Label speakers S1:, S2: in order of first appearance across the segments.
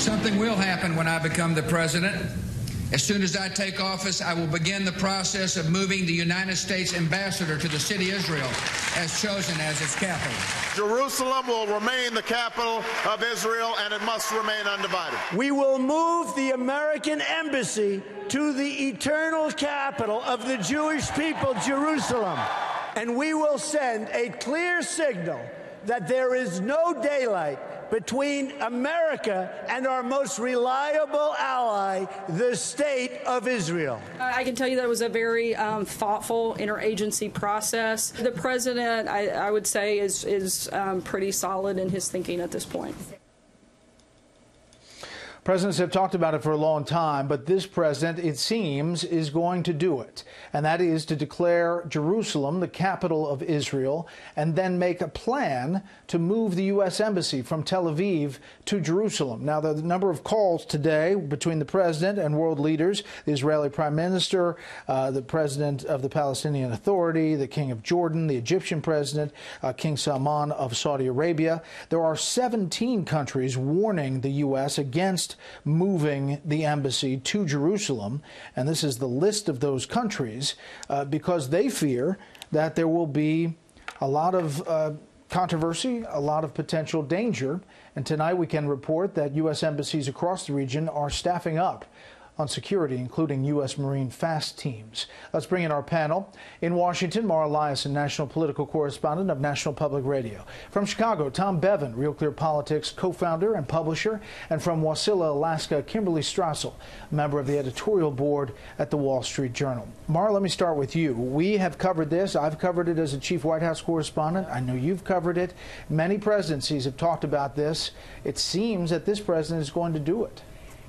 S1: something will happen when I become the president. As soon as I take office, I will begin the process of moving the United States ambassador to the city of Israel as chosen as its capital.
S2: Jerusalem will remain the capital of Israel, and it must remain undivided.
S3: We will move the American embassy to the eternal capital of the Jewish people, Jerusalem. And we will send a clear signal that there is no daylight between America and our most reliable ally, the State of Israel.
S4: I can tell you that it was a very thoughtful interagency process. The president, I would say, is pretty solid in his thinking at this point.
S5: Presidents have talked about it for a long time, but this president, it seems, is going to do it. And that is to declare Jerusalem the capital of Israel and then make a plan to move the U.S. Embassy from Tel Aviv to Jerusalem. Now, the number of calls today between the president and world leaders, the Israeli prime minister, the president of the Palestinian Authority, the king of Jordan, the Egyptian president, King Salman of Saudi Arabia. There are 17 countries warning the U.S. against moving the embassy to Jerusalem, and this is the list of those countries because they fear that there will be a lot of controversy, a lot of potential danger, and tonight we can report that U.S. embassies across the region are staffing up on security, including U.S. Marine fast teams. Let's bring in our panel. In Washington, Mara Liasson, national political correspondent of National Public Radio. From Chicago, Tom Bevan, Real Clear Politics co-founder and publisher. And from Wasilla, Alaska, Kimberly Strassel, member of the editorial board at the Wall Street Journal. Mara, let me start with you. We have covered this. I've covered it as a chief White House correspondent. I know you've covered it. Many presidencies have talked about this. It seems that this president is going to do it.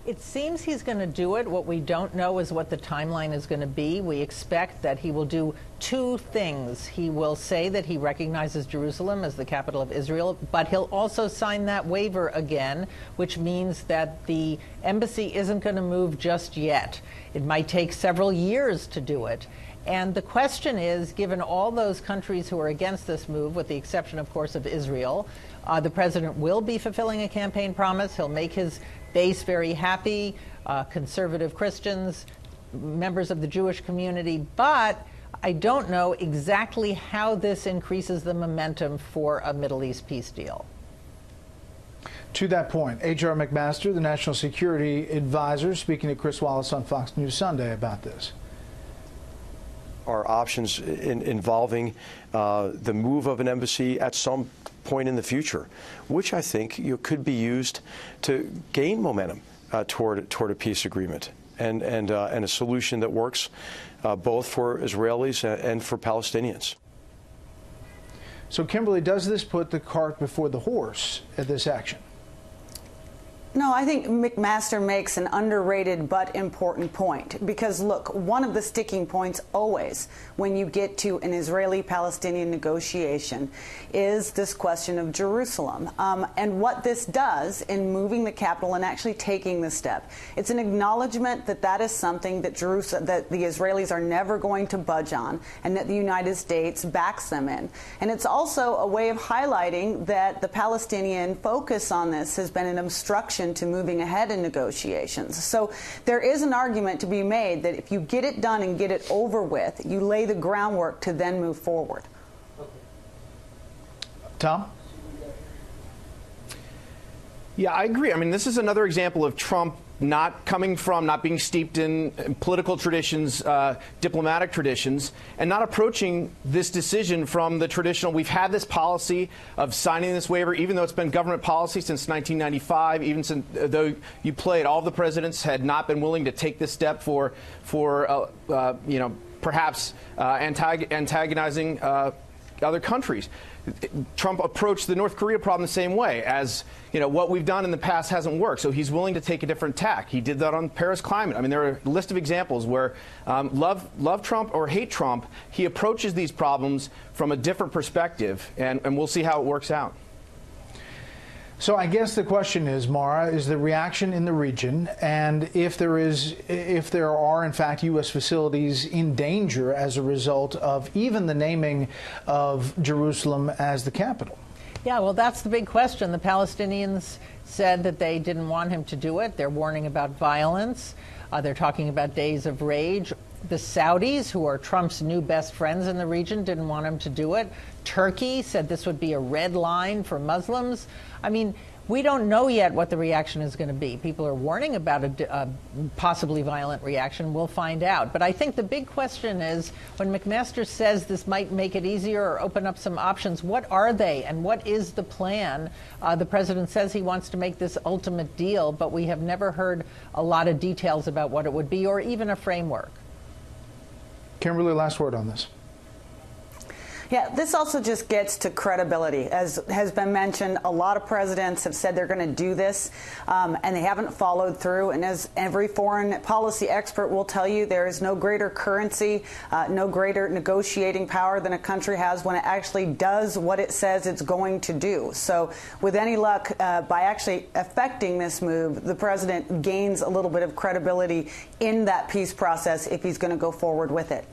S6: It seems he's going to do it. What we don't know is what the timeline is going to be. We expect that he will do two things. He will say that he recognizes Jerusalem as the capital of Israel, but he'll also sign that waiver again, which means that the embassy isn't going to move just yet. It might take several years to do it. And the question is, given all those countries who are against this move, with the exception, of course, of Israel, the president will be fulfilling a campaign promise. He'll make his base very happy, conservative Christians, members of the Jewish community, but I don't know exactly how this increases the momentum for a Middle East peace deal.
S5: To that point, H.R. McMaster, the National Security Advisor, speaking to Chris Wallace on Fox News Sunday about this.
S7: Are options involving the move of an embassy at some point in the future, which I think could be used to gain momentum toward a peace agreement and a solution that works both for Israelis and for Palestinians.
S5: So, Kimberly, does this put the cart before the horse at this action?
S8: No, I think McMaster makes an underrated but important point because, look, one of the sticking points always when you get to an Israeli-Palestinian negotiation is this question of Jerusalem. And what this does in moving the capital and actually taking the step, it's an acknowledgement that that is something that that the Israelis are never going to budge on and that the United States backs them in. And it's also a way of highlighting that the Palestinian focus on this has been an obstruction to moving ahead in negotiations. So there is an argument to be made that if you get it done and get it over with, you lay the groundwork to then move forward.
S5: Tom?
S9: Yeah, I agree. I mean, this is another example of Trump not being steeped in political traditions, diplomatic traditions, and not approaching this decision from the traditional. We've had this policy of signing this waiver, even though it's been government policy since 1995, even since, though you played, all of the presidents had not been willing to take this step for perhaps antagonizing other countries. Trump approached the North Korea problem the same way. As you know, what we've done in the past hasn't worked, so he's willing to take a different tack. He did that on Paris climate. I mean, there are a list of examples where love Trump or hate Trump, he approaches these problems from a different perspective, and we'll see how it works out.
S5: So I guess the question is, Mara, is the reaction in the region, and if there are in fact U.S. facilities in danger as a result of even the naming of Jerusalem as the capital?
S6: Yeah, well, that's the big question. The Palestinians said that they didn't want him to do it. They're warning about violence. They're talking about days of rage. The Saudis, who are Trump's new best friends in the region, didn't want him to do it. Turkey said this would be a red line for Muslims. I mean, we don't know yet what the reaction is going to be. People are warning about a possibly violent reaction. We'll find out. But I think the big question is, when McMaster says this might make it easier or open up some options, what are they and what is the plan? The president says he wants to make this ultimate deal, but we have never heard a lot of details about what it would be or even a framework.
S5: Kimberly, last word on this.
S8: Yeah, this also just gets to credibility. As has been mentioned, a lot of presidents have said they're going to do this, and they haven't followed through. And as every foreign policy expert will tell you, there is no greater currency, no greater negotiating power than a country has when it actually does what it says it's going to do. So with any luck, by actually effecting this move, the president gains a little bit of credibility in that peace process if he's going to go forward with it.